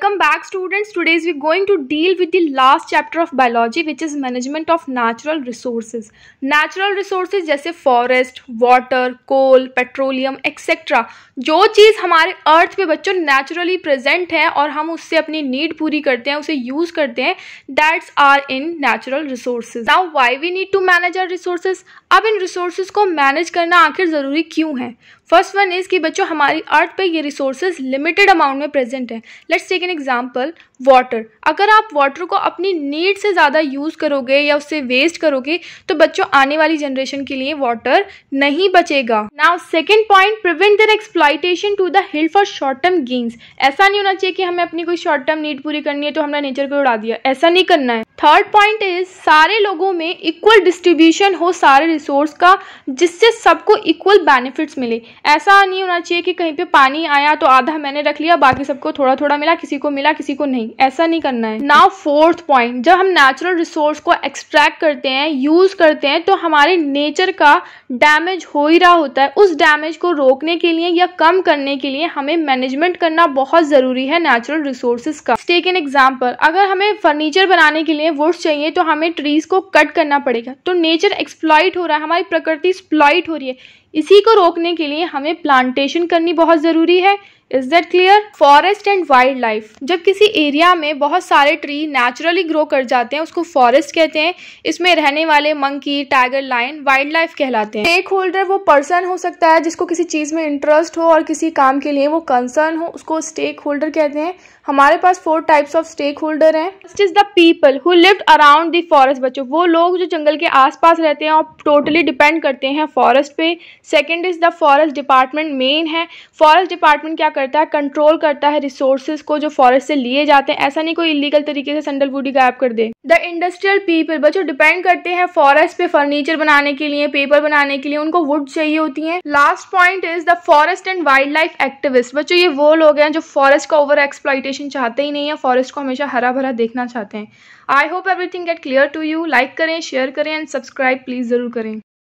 Welcome back students. Today we're going to deal with the last chapter of biology which is management of natural resources. Natural resources जैसे forest, water, coal, petroleum etc. जो चीज़ हमारे अर्थ पे बच्चों naturally present है और हम उससे अपनी नीड पूरी करते हैं, उसे यूज़ करते हैं, that's are in natural resources. Now why we need to manage our resources. अब इन रिसोर्सेज को मैनेज करना आखिर ज़रूरी क्यों है? फर्स्ट वन इज़ कि बच्चों हमारी अर्थ पे ये रिसोर्सेज लिमिटेड अमाउंट में प्रेजेंट है. Let's take an example water. अगर आप वाटर को अपनी नीड से ज़्यादा यूज़ करोगे या उससे वेस्ट करोगे तो बच्चों आने वाली जनरेशन के लिए वाटर नहीं बचेगा. Now second point, prevent there exploitation to the hill for short term gains. ऐसा नहीं होना चाहिए कि हमें अपनी कोई शॉर्ट टर्म नीड पूरी करनी है तो हमने नेचर को उड़ा दिया, ऐसा नहीं करना है. थर्ड पॉइंट इज सारे लोगों में इक्वल डिस्ट्रीब्यूशन हो सारे रिसोर्स का जिससे सबको इक्वल बेनिफिट्स मिले. ऐसा नहीं होना चाहिए कि कहीं पे पानी आया तो आधा मैंने रख लिया, बाकी सबको थोड़ा थोड़ा मिला, किसी को नहीं, ऐसा नहीं करना है. नाउ फोर्थ पॉइंट, जब हम नेचुरल रिसोर्स को एक्सट्रैक्ट करते हैं, यूज करते हैं तो हमारे नेचर का डैमेज हो ही रहा होता है. उस डैमेज को रोकने के लिए या कम करने के लिए हमें मैनेजमेंट करना बहुत जरूरी है नेचुरल रिसोर्सेज का. टेक एन एग्जांपल, अगर हमें फर्नीचर बनाने के लिए वुड चाहिए तो हमें ट्रीज को कट करना पड़ेगा. तो नेचर एक्सप्लॉइट हो रहा है, हमारी प्रकृति एक्सप्लॉइट हो रही है. इसी को रोकने के लिए हमें प्लांटेशन करनी बहुत ज़रूरी है. Is that clear? Forest and wild life. जब किसी एरिया में बहुत सारे ट्री नेचुरली ग्रो कर जाते हैं उसको फॉरेस्ट कहते हैं. इसमें रहने वाले monkey, tiger, lion wildlife कहलाते हैं. स्टेक होल्डर वो पर्सन हो सकता है जिसको किसी चीज़ में इंटरेस्ट हो और किसी काम के लिए वो कंसर्न हो, उसको स्टेक होल्डर कहते हैं. हमारे पास 4 टाइप्स ऑफ स्टेक होल्डर हैं. First is the people who lived around the forest. बच्चों वो लोग जो जंगल के आसपास रहते हैं और टोटली डिपेंड करते हैं फॉरेस्ट पे. Second is the forest department. Main है फॉरेस्ट डिपार्टमेंट क्या करता है, कंट्रोल करता है रिसोर्सेज को जो फॉरेस्ट से लिए जाते हैं. ऐसा नहीं कोई इलीगल तरीके से संडल बूटी गायब कर दे. द इंडस्ट्रियल पीपल बच्चों डिपेंड करते हैं फॉरेस्ट पे फर्नीचर बनाने के लिए, पेपर बनाने के लिए, उनको वुड चाहिए होती है. Last point is the forest and wild life activist. बच्चों ये वो लोग हैं जो फॉरेस्ट का ओवर एक्सप्लॉइटेशन चाहते ही नहीं है, फॉरेस्ट को हमेशा हरा भरा देखना चाहते हैं. I hope everything get clear to you. Like करें, शेयर करें एंड सब्सक्राइब प्लीज जरूर करें.